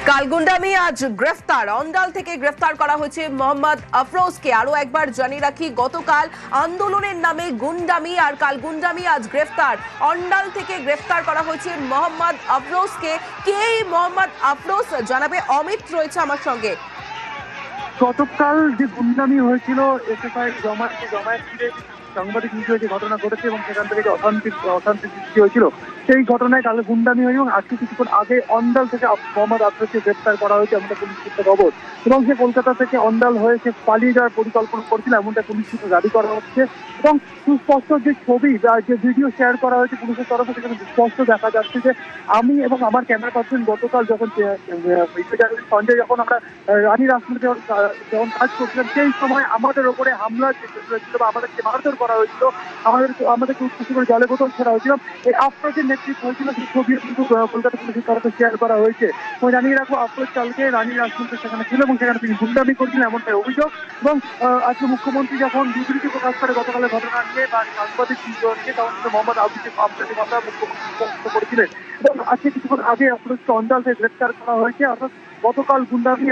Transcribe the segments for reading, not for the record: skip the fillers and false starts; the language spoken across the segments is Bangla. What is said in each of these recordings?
কালগুন্ডামি আজ গ্রেফতার। অন্ডাল থেকে গ্রেফতার করা হয়েছে মোহাম্মদ আফরোজকে। আরো একবার জানিয়ে রাখি, গতকাল আন্দোলনের নামে গুন্ডামি আর কালগুন্ডামি, আজ গ্রেফতার। অন্ডাল থেকে গ্রেফতার করা হয়েছে মোহাম্মদ আফরোজকে। কে এই মোহাম্মদ আফরোজ জানাবে অমিত রয়েছে আমার সঙ্গে। গতকাল যে গুন্ডামি হয়েছিল এসএফআই জমায়েত সাংবাদিক নিউজে যে ঘটনা ঘটেছে এবং সেখান থেকে যে অশান্তি সৃষ্টি হয়েছিল, সেই ঘটনায় কাল গুন্ডামি হয়ে এবং আজকে কিছুক্ষণ আগে অন্ডাল থেকে মোহাম্মদ আফরোজকে গ্রেফতার করা হয়েছে এমনটা পুলিশ সূত্রে খবর। এবং সে কলকাতা থেকে অন্ডাল হয়ে সে পালিয়ে যাওয়ার পরিকল্পনা করছিল এমনটা পুলিশ সূত্রে দাবি করা হচ্ছে। এবং সুস্পষ্ট যে ছবি বা যে ভিডিও শেয়ার করা হয়েছে পুলিশের তরফে, সেখানে স্পষ্ট দেখা যাচ্ছে যে আমি এবং আমার ক্যামেরা পার্সন গতকাল যখন সঞ্জয় যখন আমরা রানী রাসমণি যখন কাজ করছিলাম, সেই সময় আমাদের ওপরে হামলা হয়েছিল বা আমাদেরকে মারধর করা হয়েছিল, আমাদেরকে উৎসাহ করে জলে বোতল ছেড়া হয়েছিল। এই আফরোজের নেতৃত্ব হয়েছিল, সেই ছবিও কিন্তু কলকাতা পুলিশের তরফে শেয়ার করা হয়েছে। এবং জানিয়ে রাখবো, আফরোজ কালকে রানী রাসমণি সেখানে ছিল এবং সেখানে তিনি গুন্ডামি করছিলেন এমনটাই অভিযোগ। এবং আজকে মুখ্যমন্ত্রী যখন বিবৃতি প্রকাশ করে গতকালের ঘটনা নিয়ে বা সাংবাদিক নিয়ে, তখন কিন্তু মোহাম্মদ আফরোজের কথা মুখ্যমন্ত্রী স্পষ্ট করেছিলেন। এবং আজকে কিছুক্ষণ আগে আফরোজকে অন্ডাল থেকে গ্রেফতার করা হয়েছে। অর্থাৎ গতকাল গুন্ডামি,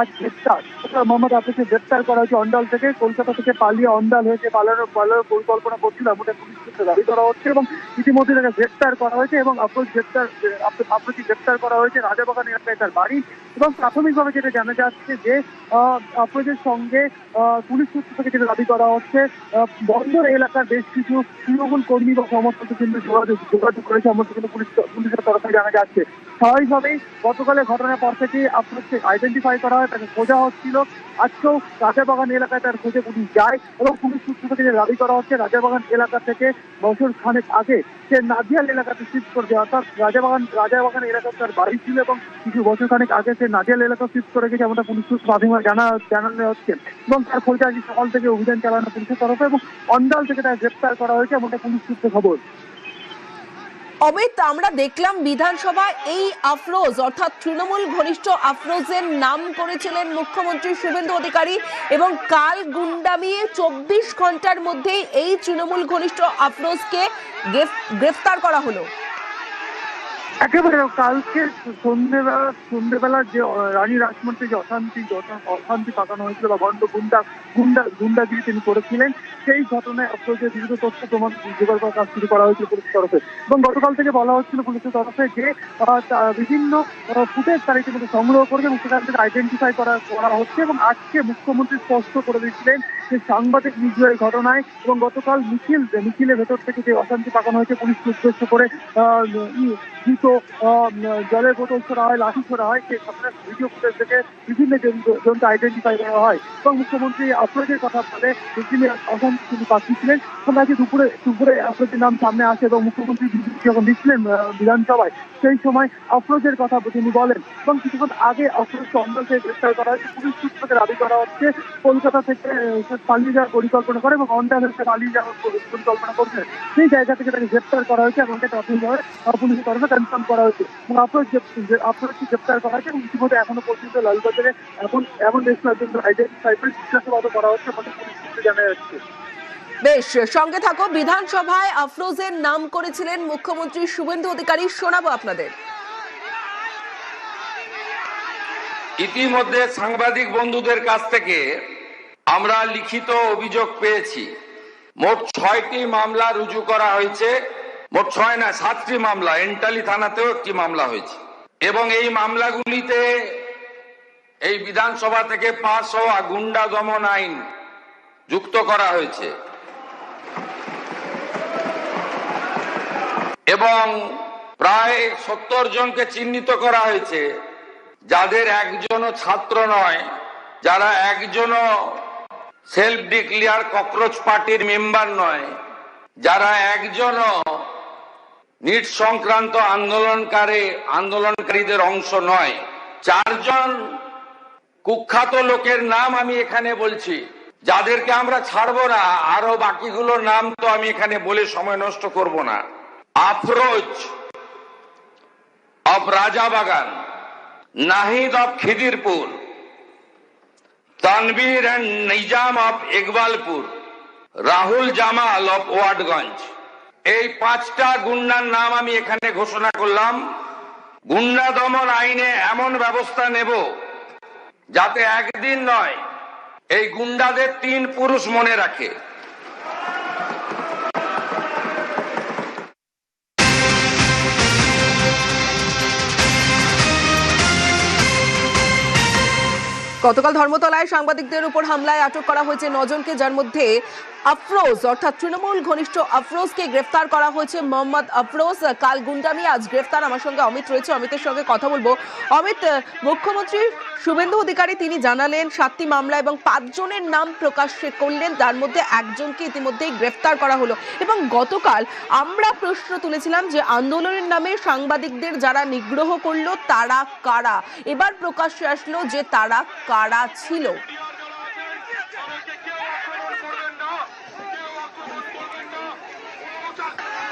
আজ গ্রেফতার। মোহাম্মদ আফরোজকে গ্রেফতার করা হয়েছে অন্ডাল থেকে। কলকাতা থেকে পালিয়ে অন্ডাল হয়েছে পালানোর পরিকল্পনা করছিল এমনটা পুলিশ সূত্রে দাবি করা হচ্ছে। এবং ইতিমধ্যে তাকে গ্রেফতার করা হয়েছে এবং আফরোজকে গ্রেফতার করা হয়েছে রাজাবাগান এলাকায় তার বাড়ি। এবং প্রাথমিকভাবে যেটা জানা যাচ্ছে যে আফরোজের সঙ্গে পুলিশ সূত্র থেকে যেটা দাবি করা হচ্ছে, বন্দর এলাকার বেশ কিছু তৃণমূল কর্মী বা সমর্থকদের কিন্তু যোগাযোগ করেছে এমনটা কিন্তু পুলিশের তরফে জানা যাচ্ছে। স্বাভাবিকভাবেই গতকালের ঘটনার পর থেকে আফরোজকে আইডেন্টিফাই করা হয়, তাকে খোঁজা হচ্ছিল। আজকেও রাজাবাগান এলাকায় তার খোঁজে পুলিশ যায় এবং পুলিশ সূত্র থেকে যে দাবি করা হচ্ছে, রাজাবাগান এলাকা থেকে বছর খানেক আগে সে নাজিয়াল এলাকাতে শিফট করবে। অর্থাৎ রাজাবাগান এলাকায় তার বাড়ি ছিল এবং কিছু বছর খানেক আগে সে নাজিয়াল এলাকা শিফট করে গেছে এমনটা পুলিশ সূত্র মাধ্যমে জানানো হচ্ছে। এবং তার খোঁজে আজ সকাল থেকে অভিযান চালানো পুলিশের তরফে এবং অন্ডাল থেকে তাকে গ্রেফতার করা হয়েছে এমনটা পুলিশ সূত্রে খবর। অমিত, আমরা দেখলাম বিধানসভায় এই আফরোজ অর্থাৎ তৃণমূল ঘনিষ্ঠ আফরোজের নাম করেছিলেন মুখ্যমন্ত্রী শুভেন্দু অধিকারী, এবং কাল গুন্ডামি 24 ঘন্টার মধ্যেই এই তৃণমূল ঘনিষ্ঠ আফরোজকে গ্রেফতার করা হলো। একেবারে কালকে সন্ধ্যেবেলা যে রানী রাসমণিতে যে অশান্তি পাকানো হয়েছিল বা গুন্ডাগিরি তিনি করেছিলেন, সেই ঘটনায় আফরোজের বিরুদ্ধে তথ্য প্রমাণ জোগাড় করার কাজ শুরু করা হয়েছিল পুলিশের তরফে। এবং গতকাল থেকে বলা হচ্ছিল পুলিশের তরফে যে বিভিন্ন ফুটেজ তারা ইতিমধ্যে সংগ্রহ করবে এবং সেখান থেকে আইডেন্টিফাই করা হচ্ছে। এবং আজকে মুখ্যমন্ত্রী স্পষ্ট করে দিয়েছিলেন যে সাংবাদিক নির্যাতনের ঘটনায় এবং গতকাল মিছিলের ভেতর থেকে যে অশান্তি পাকানো হয়েছে পুলিশকে উদ্দেশ্য করে জুতো, জলের বোতল ছোড়া হয়, লাঠি ছোড়া হয়, সেই ঘটনার ভিডিও ফুটেজ থেকে বিভিন্ন জনকে আইডেন্টিফাই করা হয়। এবং মুখ্যমন্ত্রী আফরোজের কথা বলে মিছিলের অশান্তি তিনি পাঠিয়েছিলেন এবং আজকে দুপুরে আফরোজের নাম সামনে আসে এবং মুখ্যমন্ত্রী যখন দিচ্ছিলেন বিধানসভায়, সেই সময় আফরোজের কথা তিনি বলেন। এবং কিছুক্ষণ আগে আফরোজকে অন্ডাল থেকে গ্রেফতার করা হয়েছে। পুলিশ সূত্রকে দাবি করা হচ্ছে কলকাতা থেকে পালিয়ে যাওয়ার পরিকল্পনা করে এবং অন্ডাল থেকে পালিয়ে যাওয়ার পরিকল্পনা করছে, সেই জায়গা থেকে তাকে গ্রেফতার করা হয়েছে এবং প্রাথমিকভাবে পুলিশের তরফে কনফার্ম করা হয়েছে। এবং আফরোজকে গ্রেফতার করা হয়েছে এবং ইতিমধ্যে এখনো পর্যন্ত লালবাজারে এমন বেশ কয়েকজন আইডেন্টিফাই করে জিজ্ঞাসাবাদ করা হচ্ছে বলে পুলিশ সূত্রে জানা যাচ্ছে। বেশ, সঙ্গে থাকো। বিধানসভায় আফরোজের নাম করেছিলেন মুখ্যমন্ত্রী শুভেন্দু অধিকারী, শোনাবো আপনাদের। ইতিমধ্যে সাংবাদিক বন্ধুদের কাছ থেকে আমরা লিখিত অভিযোগ পেয়েছি। মোট 6টি মামলা রুজু করা হয়েছে। মোট 6 না 7টি মামলা, এন্টালি থানাতেও একটি মামলা হয়েছে। এবং এই মামলাগুলিতে এই বিধানসভা থেকে পাস হওয়া গুন্ডা দমন আইন যুক্ত করা হয়েছে এবং প্রায় 70 জনকে চিহ্নিত করা হয়েছে, যাদের একজনও ছাত্র নয়, যারা একজনও সেলফ ডিক্লেয়ার ককরোচ পার্টির মেম্বার নয়, যারা একজনও নিট সংক্রান্ত আন্দোলনকারীদের অংশ নয়। 4 জন কুখ্যাত লোকের নাম আমি এখানে বলছি, যাদেরকে আমরা ছাড়বো না। আরো বাকিগুলোর নাম তো আমি এখানে বলে সময় নষ্ট করব না। Afroz of Rajabagan, Nahid of Khidirpur, Tanvir and Nizam of Iqbalpur, Rahul Jamal of Watgunge. এই 5টা গুন্ডার নাম আমি এখানে ঘোষণা করলাম। গুন্ডা দমন আইনে এমন ব্যবস্থা নেব যাতে একদিন নয় এই গুন্ডাদের 3 পুরুষ মনে রাখে। গতকাল ধর্মতলায় সাংবাদিকদের উপর হামলায় আটক করা হয়েছে 9 জনকে, যার মধ্যে আফরোজ অর্থাৎ তৃণমূল ঘনিষ্ঠ আফরোজকে গ্রেফতার করা হয়েছে। মোহাম্মদ আফরোজ কাল গুন্ডামি, আজ গ্রেফতার। আমার সঙ্গে অমিত রয়েছে, অমিতের সঙ্গে কথা বলবো। অমিত, মুখ্যমন্ত্রী শুভেন্দু অধিকারী তিনি জানালেন 7টি মামলা এবং 5 জনের নাম প্রকাশ্যে করলেন, তার মধ্যে একজনকে ইতিমধ্যেই গ্রেফতার করা হলো। এবং গতকাল আমরা প্রশ্ন তুলেছিলাম যে আন্দোলনের নামে সাংবাদিকদের যারা নিগ্রহ করলো তারা কারা। এবার প্রকাশ্যে আসলো যে তারা কারা ছিল।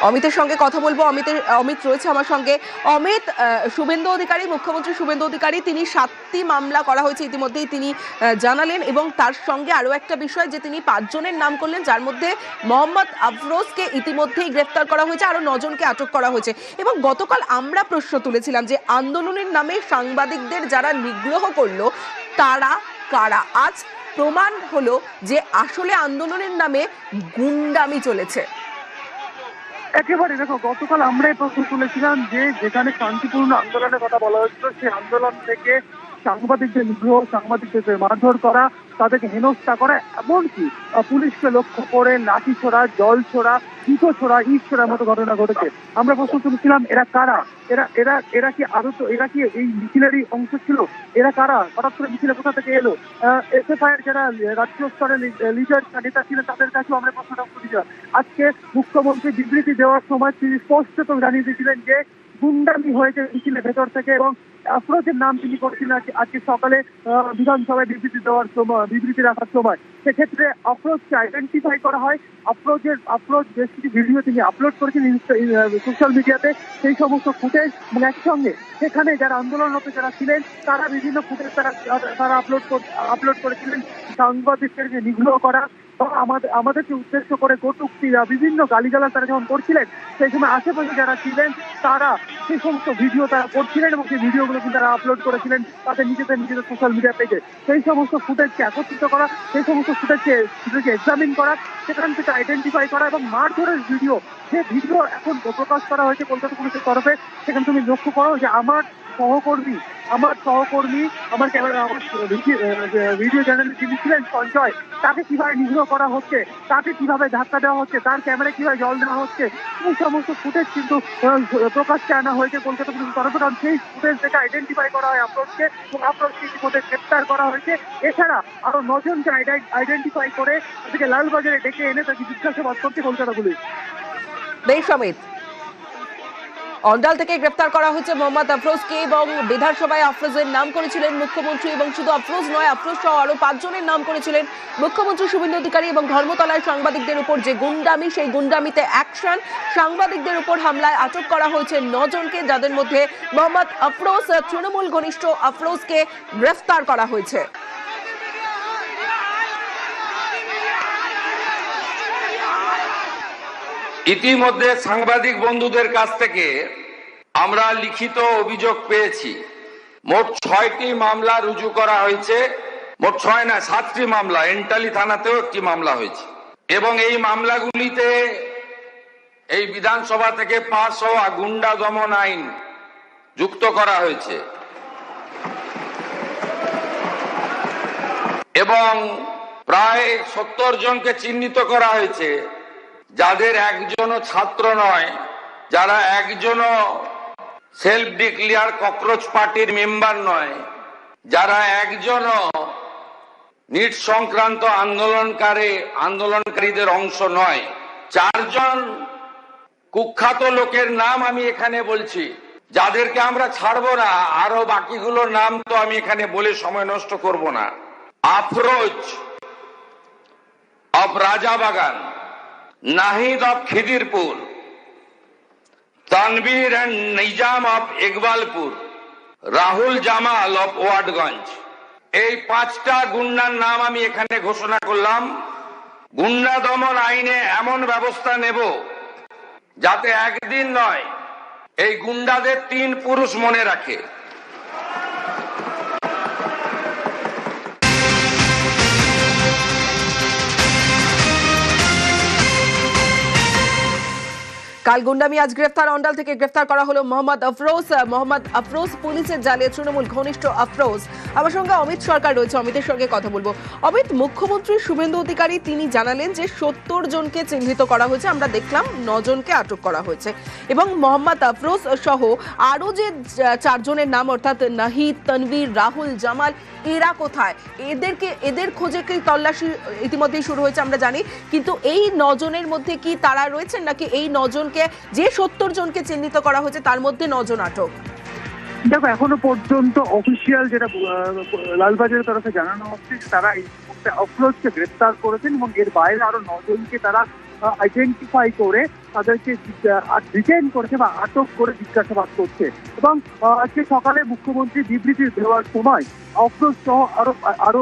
অমিতের সঙ্গে কথা বলবো। অমিত রয়েছে আমার সঙ্গে। অমিত, শুভেন্দু অধিকারী, মুখ্যমন্ত্রী শুভেন্দু অধিকারী তিনি 7টি মামলা করা হয়েছে ইতিমধ্যেই তিনি জানালেন, এবং তার সঙ্গে আরো একটা বিষয় যে তিনি 5 জনের নাম করলেন, যার মধ্যে মোহাম্মদ আফরোজকে ইতিমধ্যেই গ্রেফতার করা হয়েছে, আরো 9 জনকে আটক করা হয়েছে। এবং গতকাল আমরা প্রশ্ন তুলেছিলাম যে আন্দোলনের নামে সাংবাদিকদের যারা নিগ্রহ করলো তারা কারা। আজ প্রমাণ হলো যে আসলে আন্দোলনের নামে গুন্ডামি চলেছে। একেবারে দেখো, গতকাল আমরাই প্রশ্ন তুলেছিলাম যে যেখানে শান্তিপূর্ণ আন্দোলনের কথা বলা হয়েছিল, সেই আন্দোলন থেকে সাংবাদিকদের নিগ্রহ, সাংবাদিকদের মারধর করা, তাদেরকে হেনস্থা করা, এমনকি পুলিশকে লক্ষ্য করে লাঠি ছোড়া, জল ছোড়া, জুতো ছোড়া, ইট ছোড়ার মতো ঘটনা ঘটেছে। আমরা প্রশ্ন তুলেছিলাম এরা কারা, এরা কি আদৌ এরা কি এই মিছিলেরই অংশ ছিল? এরা কারা? হঠাৎ করে মিছিলে কোথা থেকে এলো? এসএফআই এর যারা রাজ্য স্তরে লিডার নেতা ছিলেন তাদের কাছেও আমরা প্রশ্নটা তুলেছিলাম। আজকে মুখ্যমন্ত্রী বিবৃতি দেওয়ার সময় তিনি স্পষ্টত জানিয়ে দিয়েছিলেন যে গুন্ডামি হয়েছে মিছিলের ভেতর থেকে, এবং আফরোজের নাম তিনি করেছিলেন আজকে সকালে বিধানসভায় বিবৃতি রাখার সময়। সেক্ষেত্রে আফরোজকে আইডেন্টিফাই করা হয়। আফরোজ বেশ কিছু ভিডিও তিনি আপলোড করেছেন সোশ্যাল মিডিয়াতে, সেই সমস্ত ফুটেজ, এবং একই সঙ্গে সেখানে যারা আন্দোলনরত যারা ছিলেন তারা বিভিন্ন ফুটেজ তারা আপলোড করেছিলেন সাংবাদিকদেরকে নিগ্রহ করা, আমাদেরকে উদ্দেশ্য করে কটূক্তি বিভিন্ন গালিগালাজ তারা যখন করছিলেন, সেই সময় আশেপাশে যারা ছিলেন তারা সেই সমস্ত ভিডিও তারা করছিলেন, এবং সেই ভিডিওগুলো কিন্তু তারা আপলোড করেছিলেন তাদের নিজেদের সোশ্যাল মিডিয়া পেজে। সেই সমস্ত ফুটেজকে একত্রিত করা, সেই সমস্ত ফুটেজকে এক্সামিন করা, সেখান থেকে আইডেন্টিফাই করা, এবং মারধরের ভিডিও, যে ভিডিও এখন প্রকাশ করা হয়েছে কলকাতা পুলিশের তরফে, সেখানে তুমি লক্ষ্য করো যে আমার সহকর্মী, আমার ক্যামেরা, ভিডিও জার্নালিস্ট যিনি ছিলেন সঞ্জয়, তাকে কিভাবে নিগ্রহ করা হচ্ছে, তাকে কিভাবে ধাক্কা দেওয়া হচ্ছে, তার ক্যামেরায় কিভাবে জল দেওয়া হচ্ছে, এই সমস্ত ফুটেজ কিন্তু প্রকাশ্যে আনা হয়েছে কলকাতা পুলিশের তরফে। কারণ সেই ফুটেজ থেকে আইডেন্টিফাই করা হয় আফরোজকে, এবং আফরোজকে ইতিমধ্যে গ্রেপ্তার করা হয়েছে। এছাড়া আরো 9 জনকে আইডেন্টিফাই করে তাদেরকে লালবাজারে ডেকে এনে তাকে জিজ্ঞাসাবাদ করছে কলকাতা পুলিশ। বেশ অমিত, অন্ডাল থেকে গ্রেফতার করা হয়েছে মোহাম্মদ আফরোজকে, এবং বিধানসভায় আফরোজের নাম করেছিলেন মুখ্যমন্ত্রী, এবং শুধু আফরোজ নয়, আফরোজ সহ আরো 5 জনের নাম করেছিলেন মুখ্যমন্ত্রী শুভেন্দু অধিকারী। এবং ধর্মতলায় সাংবাদিকদের উপর যে গুন্ডামি, সেই গুন্ডামিতে অ্যাকশন, সাংবাদিকদের উপর হামলায় আটক করা হয়েছে 9 জনকে, যাদের মধ্যে মোহাম্মদ আফরোজ, তৃণমূল ঘনিষ্ঠ আফরোজকে গ্রেফতার করা হয়েছে। ইতিমধ্যে সাংবাদিক বন্ধুদের কাছ থেকে আমরা লিখিত অভিযোগ পেয়েছি। মোট 6টি মামলা রুজু করা হয়েছে, মোট 6 না 7টি মামলা, এন্টালি থানাতেও একটি মামলা হয়েছে, এবং এই মামলাগুলিতে এই বিধানসভা থেকে পাস হওয়া গুন্ডা দমন আইন যুক্ত করা হয়েছে, এবং প্রায় 70 জনকে চিহ্নিত করা হয়েছে, যাদের একজনও ছাত্র নয়, যারা একজনও সেলফ ডিক্লেয়ার ককরোচ পার্টির মেম্বার নয়, যারা একজনও নিট সংক্রান্ত আন্দোলনকারীদের অংশ নয়। 4 জন কুখ্যাত লোকের নাম আমি এখানে বলছি, যাদেরকে আমরা ছাড়বো না। আরো বাকিগুলোর নাম তো আমি এখানে বলে সময় নষ্ট করব না। Afroz of Rajabagan, Nahid of Khidirpur, Tanvir and Nizam of Iqbalpur, Rahul Jamal of Watgunge. এই 5টা গুন্ডার নাম আমি এখানে ঘোষণা করলাম। গুন্ডা দমন আইনে এমন ব্যবস্থা নেব যাতে একদিন নয় এই গুন্ডাদের 3 পুরুষ মনে রাখে। কাল গুন্ডামি আজ গ্রেফতার, অন্ডাল থেকে গ্রেফতার করা হলো মোহাম্মদ আফরোজ পুলিশের জালে তৃণমূল ঘনিষ্ঠ আফরোজ। আমার সঙ্গে অমিত সরকার রয়েছে, অমিতের সঙ্গে কথা বলবো। অমিত, মুখ্যমন্ত্রী শুভেন্দু অধিকারী তিনি জানালেন যে 70 জনকে চিহ্নিত করা হয়েছে, আমরা দেখলাম 9 জনকে আটক করা হয়েছে এবং মোহাম্মদ আফরোজ সহ আরো যে 4 জনের নাম অর্থাৎ নাহিদ, তনবীর, রাহুল, জামাল, এরা কোথায়? এদের খোঁজে কি তল্লাশি ইতিমধ্যেই শুরু হয়েছে আমরা জানি, কিন্তু এই 9 জনের মধ্যে কি তারা রয়েছেন নাকি এই 9 জনকে যে 70 জনকে চিহ্নিত করা হয়েছে তার মধ্যে 9 জন আটক? দেখো, এখনো পর্যন্ত অফিসিয়াল যেটা লালবাজারের তরফে জানানো হচ্ছে যে তারা এই মুহূর্তে আফরোজকে গ্রেফতার করেছেন এবং এর বাইরে আরো 9 জনকে তারা আইডেন্টিফাই করে তাদেরকে ডিটেইন করেছে বা আটক করে জিজ্ঞাসাবাদ করছে। এবং আজকে সকালে মুখ্যমন্ত্রী বিবৃতি দেওয়ার সময় আফরোজ সহ আরো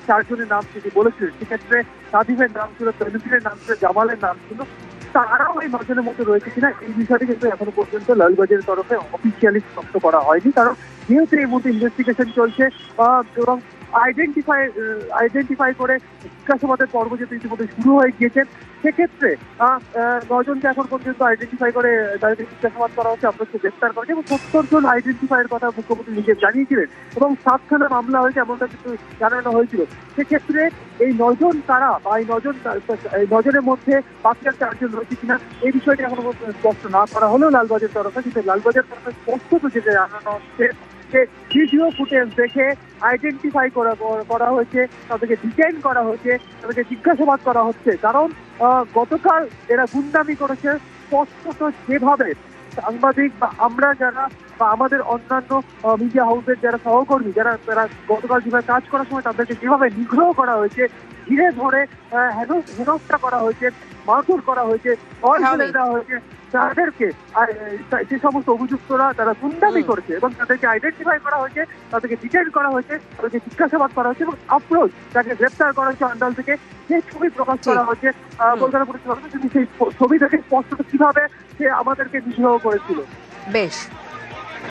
4 জনের নাম তিনি বলেছিলেন। সেক্ষেত্রে সাদিফের নাম ছিল, তনবীরের নাম ছিল, জামালের নাম ছিল। তারাও এই 9 জনের মধ্যে রয়েছে কিনা এই বিষয়টি কিন্তু এখনো পর্যন্ত লালবাজারের তরফে অফিসিয়ালি স্পষ্ট করা হয়নি, কারণ যেহেতু এই মুহূর্তে ইনভেস্টিগেশন চলছে এবং আইডেন্টিফাই করে জিজ্ঞাসাবাদের পর্ব যেহেতু ইতিমধ্যে শুরু হয়ে গিয়েছে, সেক্ষেত্রে 9 জনকে এখন পর্যন্ত আইডেন্টিফাই করে তাদেরকে জিজ্ঞাসাবাদ করা হচ্ছে, আফরোজকে গ্রেফতার করা হচ্ছে এবং 70 জন আইডেন্টিফাইয়ের কথা মুখ্যমন্ত্রী নিজে জানিয়েছিলেন এবং 7খানা মামলা হয়েছে এমনটা কিন্তু জানানো হয়েছিল। সেক্ষেত্রে এই 9 জন তারা বা এই 9 জনের মধ্যে বাকি 4 জন রয়েছে কিনা এই বিষয়টি এখনো স্পষ্ট না করা হলেও লালবাজার তরফে, কিন্তু লালবাজার তরফে স্পষ্ট যেটা জানানো হচ্ছে যে ভিডিও ফুটেজ দেখে আইডেন্টিফাই করা হয়েছে, তাদেরকে ডিটেইন করা হয়েছে, তাদেরকে জিজ্ঞাসাবাদ করা হচ্ছে। কারণ গতকাল এরা গুন্ডামি করেছে স্পষ্টত যেভাবে সাংবাদিক বা আমরা যারা বা আমাদের অন্যান্য মিডিয়া হাউসের যারা সহকর্মী তারা গতকাল যেভাবে কাজ করার সময় তাদেরকে যেভাবে নিগ্রহ করা হয়েছে, ঘিরে ধরে হেনস্থা করা হয়েছে, মারধর করা হয়েছে, ফেলে দেওয়া হয়েছে, তাদেরকে যে সমস্ত অভিযুক্তরা তারা গুন্ডামি করেছে এবং তাদেরকে আইডেন্টিফাই করা হয়েছে, তাদেরকে ডিটেইন করা হয়েছে, তাদেরকে জিজ্ঞাসাবাদ করা হয়েছে এবং আফরোজ তাকে গ্রেফতার করা হয়েছে অন্ডাল থেকে। সেই ছবি প্রকাশ করা হয়েছে কলকাতা পুলিশ, সেই ছবি থেকে স্পষ্ট কিভাবে সে আমাদেরকে নিগ্রহ করেছিল। বেশ।